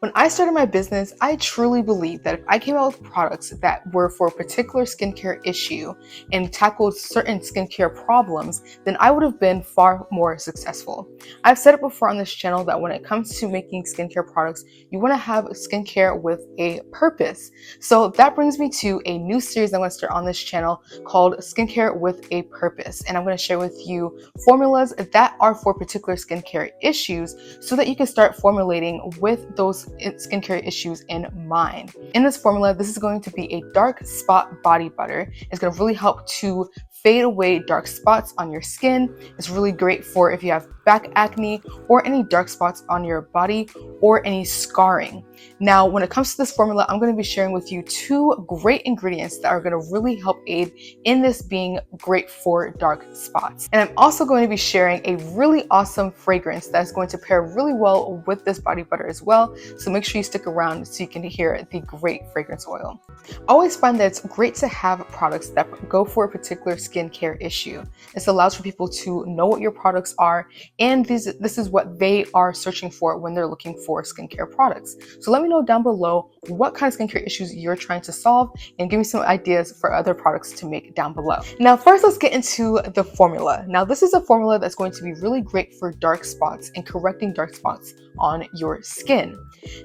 When I started my business, I truly believed that if I came out with products that were for a particular skincare issue and tackled certain skincare problems, then I would have been far more successful. I've said it before on this channel that when it comes to making skincare products, you want to have skincare with a purpose. So that brings me to a new series I'm going to start on this channel called Skincare with a Purpose. And I'm going to share with you formulas that are for particular skincare issues so that you can start formulating with those skincare issues in mind. In this formula, this is going to be a dark spot body butter. It's going to really help to fade away dark spots on your skin. It's really great for if you have back acne or any dark spots on your body or any scarring. Now, when it comes to this formula, I'm going to be sharing with you two great ingredients that are going to really help aid in this being great for dark spots. And I'm also going to be sharing a really awesome fragrance that's going to pair really well with this body butter as well. So make sure you stick around so you can hear the great fragrance oil. I always find that it's great to have products that go for a particular skincare issue. This allows for people to know what your products are, and this is what they are searching for when they're looking for skincare products. So let me know down below what kind of skincare issues you're trying to solve and give me some ideas for other products to make down below. Now, first, let's get into the formula. Now, this is a formula that's going to be really great for dark spots and correcting dark spots on your skin.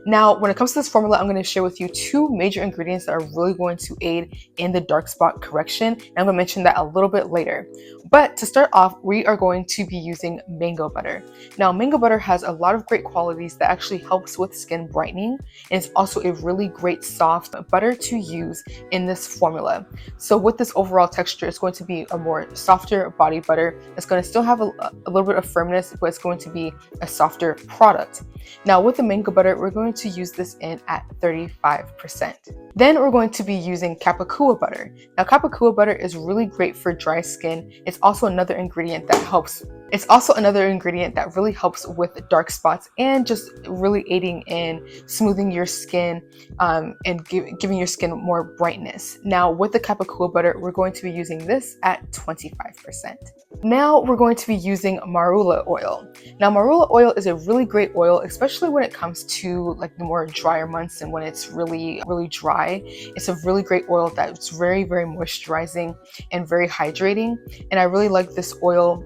Now, when it comes to this formula, I'm going to share with you two major ingredients that are really going to aid in the dark spot correction. And I'm going to mention that a little bit later. But to start off, we are going to be using mango butter. Now, mango butter has a lot of great qualities that actually helps with skin brightening. And it's also a really great soft butter to use in this formula. So with this overall texture, it's going to be a more softer body butter. It's going to still have a little bit of firmness, but it's going to be a softer product. Now, with the mango butter, we're going to use this in at 35%. Then we're going to be using Kapakua butter. Now, Kapakua butter is really great for dry skin. It's also another ingredient that helps. It's also another ingredient that really helps with dark spots and just really aiding in smoothing your skin and giving your skin more brightness. Now, with the Kapakua butter, we're going to be using this at 25%. Now, we're going to be using marula oil. Now, marula oil is a really great oil, especially when it comes to like the more drier months and when it's really dry. It's a really great oil that's very, very moisturizing and very hydrating. And I really like this oil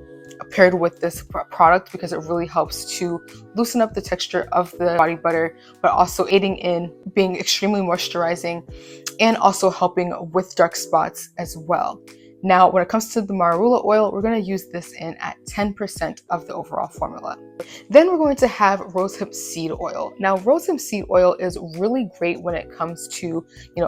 paired with this product because it really helps to loosen up the texture of the body butter, but also aiding in being extremely moisturizing and also helping with dark spots as well. Now, when it comes to the marula oil, we're going to use this in at 10% of the overall formula. Then we're going to have rosehip seed oil. Now, rosehip seed oil is really great when it comes to,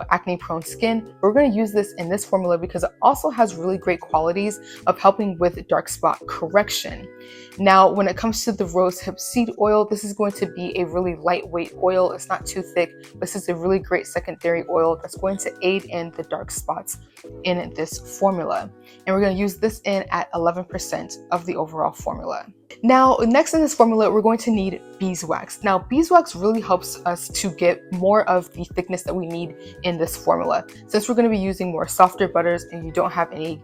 acne-prone skin. We're going to use this in this formula because it also has really great qualities of helping with dark spot correction. Now, when it comes to the rosehip seed oil, this is going to be a really lightweight oil. It's not too thick. This is a really great secondary oil that's going to aid in the dark spots in this formula. And we're going to use this in at 11% of the overall formula. Now, next in this formula, we're going to need beeswax. Now, beeswax really helps us to get more of the thickness that we need in this formula. Since we're going to be using more softer butters and you don't have any,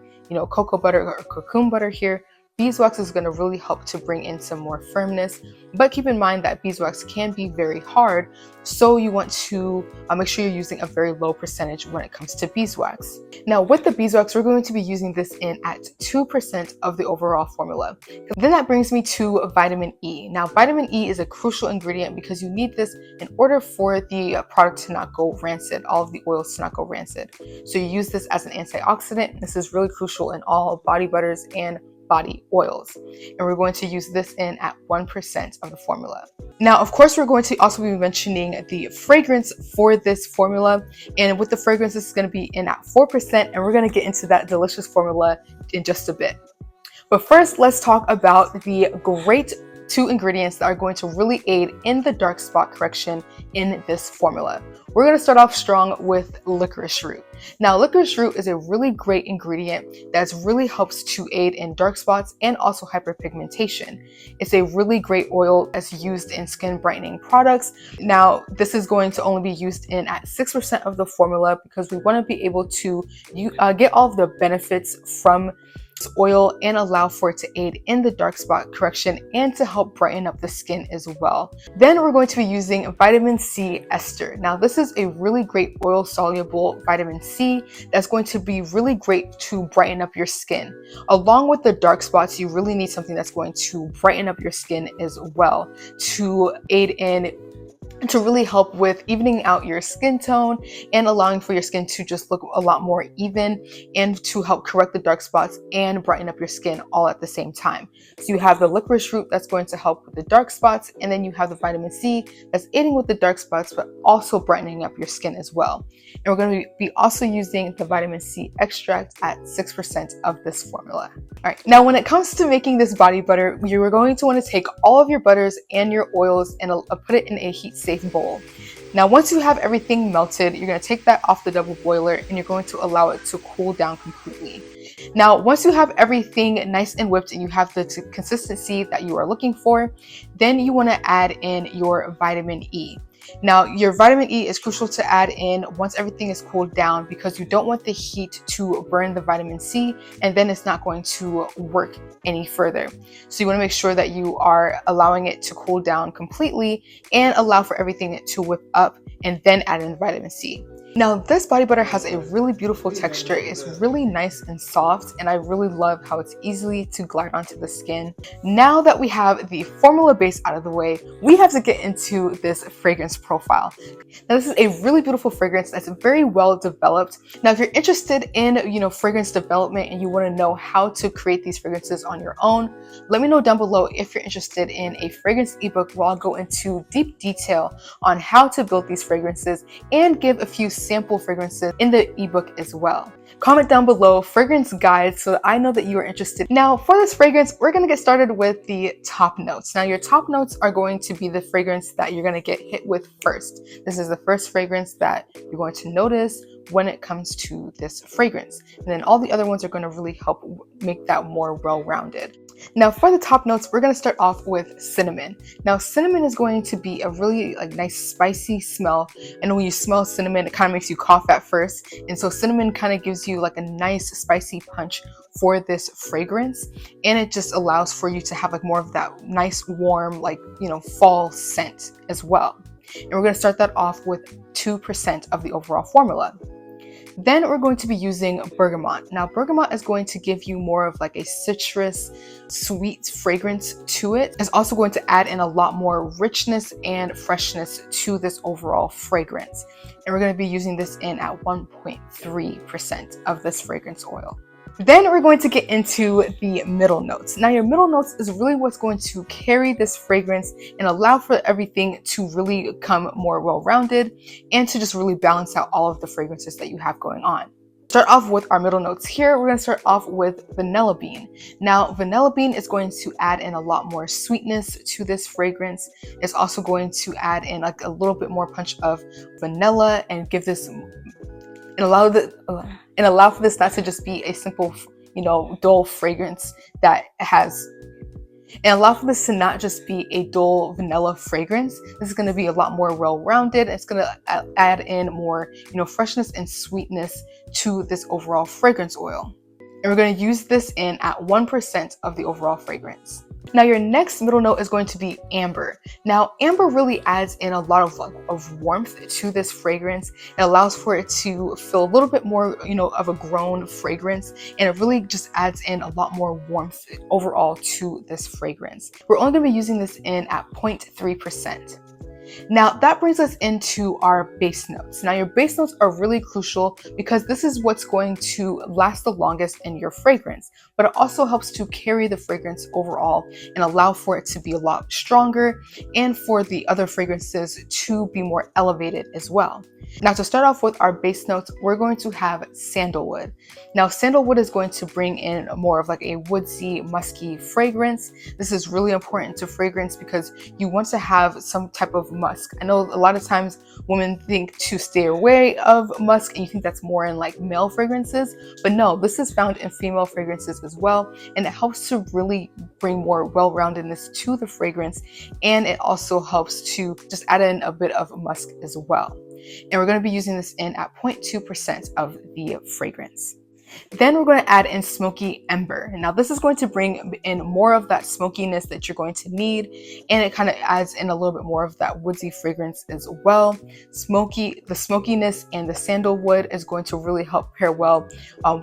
cocoa butter or cocoon butter here, beeswax is going to really help to bring in some more firmness, but keep in mind that beeswax can be very hard, so you want to make sure you're using a very low percentage when it comes to beeswax. Now, with the beeswax, we're going to be using this in at 2% of the overall formula. Then that brings me to vitamin E. Now, vitamin E is a crucial ingredient because you need this in order for the product to not go rancid, all of the oils to not go rancid. So you use this as an antioxidant. This is really crucial in all body butters and body oils. And we're going to use this in at 1% of the formula. Now, of course, we're going to also be mentioning the fragrance for this formula. And with the fragrance, this is going to be in at 4%. And we're going to get into that delicious formula in just a bit. But first, let's talk about the great two ingredients that are going to really aid in the dark spot correction in this formula. We're going to start off strong with licorice root. Now, licorice root is a really great ingredient that really helps to aid in dark spots and also hyperpigmentation. It's a really great oil that's used in skin brightening products. Now, this is going to only be used in at 6% of the formula because we want to be able to get all of the benefits from oil and allow for it to aid in the dark spot correction and to help brighten up the skin as well. Then we're going to be using vitamin C ester. Now this is a really great oil soluble vitamin C that's going to be really great to brighten up your skin. Along with the dark spots, you really need something that's going to brighten up your skin as well, to aid in to really help with evening out your skin tone and allowing for your skin to just look a lot more even, and to help correct the dark spots and brighten up your skin all at the same time. So you have the licorice root that's going to help with the dark spots, and then you have the vitamin C that's aiding with the dark spots but also brightening up your skin as well. And we're going to be also using the vitamin C extract at 6% of this formula. All right, now when it comes to making this body butter, you are going to want to take all of your butters and your oils and put it in a heat-safe bowl. Now once you have everything melted, you're going to take that off the double boiler and you're going to allow it to cool down completely. Now once you have everything nice and whipped and you have the consistency that you are looking for, then you want to add in your vitamin E. Now your vitamin E is crucial to add in once everything is cooled down, because you don't want the heat to burn the vitamin C and then it's not going to work any further. So you want to make sure that you are allowing it to cool down completely and allow for everything to whip up and then add in vitamin C. Now this body butter has a really beautiful texture. It's really nice and soft, and I really love how it's easily to glide onto the skin. Now that we have the formula base out of the way, we have to get into this fragrance profile. Now this is a really beautiful fragrance that's very well developed. Now if you're interested in fragrance development and you want to know how to create these fragrances on your own, let me know down below if you're interested in a fragrance ebook where I'll go into deep detail on how to build these fragrances and give a few sample fragrances in the ebook as well. Comment down below fragrance guides so that I know that you are interested. Now for this fragrance, we're going to get started with the top notes. Now your top notes are going to be the fragrance that you're going to get hit with first. This is the first fragrance that you're going to notice when it comes to this fragrance. And then all the other ones are going to really help make that more well-rounded. Now for the top notes, we're going to start off with cinnamon. Now cinnamon is going to be a really nice spicy smell, and when you smell cinnamon, it kind of makes you cough at first, and so cinnamon kind of gives you a nice spicy punch for this fragrance, and it just allows for you to have more of that nice warm fall scent as well. And we're going to start that off with 2% of the overall formula. Then we're going to be using bergamot. Now bergamot is going to give you more of a citrus sweet fragrance to it. It's also going to add in a lot more richness and freshness to this overall fragrance. And we're going to be using this in at 1.3% of this fragrance oil. Then we're going to get into the middle notes. Now your middle notes is really what's going to carry this fragrance and allow for everything to really come more well-rounded and to just really balance out all of the fragrances that you have going on. Start off with our middle notes here. We're going to start off with vanilla bean. Now vanilla bean is going to add in a lot more sweetness to this fragrance. It's also going to add in a little bit more punch of vanilla and give this allow for this not to just be a simple, dull fragrance and allow for this to not just be a dull vanilla fragrance. This is going to be a lot more well-rounded. It's going to add in more, freshness and sweetness to this overall fragrance oil. And we're going to use this in at 1% of the overall fragrance. Now your next middle note is going to be amber. Now amber really adds in a lot of warmth to this fragrance. It allows for it to feel a little bit more, of a grown fragrance, and it really just adds in a lot more warmth overall to this fragrance. We're only going to be using this in at 0.3%. Now that brings us into our base notes. Now your base notes are really crucial because this is what's going to last the longest in your fragrance, but it also helps to carry the fragrance overall and allow for it to be a lot stronger and for the other fragrances to be more elevated as well. Now to start off with our base notes, we're going to have sandalwood. Now sandalwood is going to bring in more of a woodsy, musky fragrance. This is really important to fragrance because you want to have some type of musk. I know a lot of times women think to stay away of musk, and you think that's more in male fragrances, but no, this is found in female fragrances as well, and it helps to really bring more well-roundedness to the fragrance, and it also helps to just add in a bit of musk as well. And we're going to be using this in at 0.2% of the fragrance. Then we're going to add in Smoky Ember. Now this is going to bring in more of that smokiness that you're going to need, and it kind of adds in a little bit more of that woodsy fragrance as well. The smokiness and the sandalwood is going to really help pair well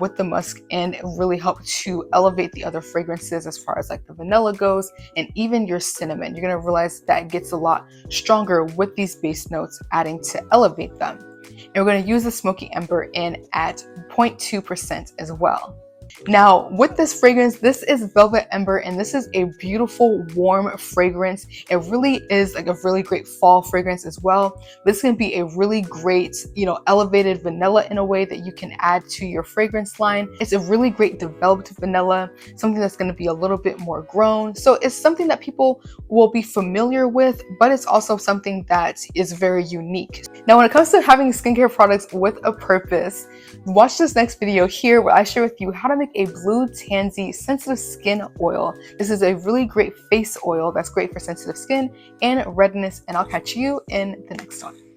with the musk and really help to elevate the other fragrances as far as like the vanilla goes, and even your cinnamon. You're going to realize that gets a lot stronger with these base notes, adding to elevate them. And we're going to use the Smoky Ember in at 0.2% as well. Now with this fragrance, this is Velvet Ember, and this is a beautiful warm fragrance. It really is like a really great fall fragrance as well. This can be a really great, elevated vanilla in a way that you can add to your fragrance line. It's a really great developed vanilla, something that's going to be a little bit more grown. So it's something that people will be familiar with, but it's also something that is very unique. Now when it comes to having skincare products with a purpose, watch this next video here where I share with you how to make a blue tansy sensitive skin oil. This is a really great face oil that's great for sensitive skin and redness, and I'll catch you in the next one.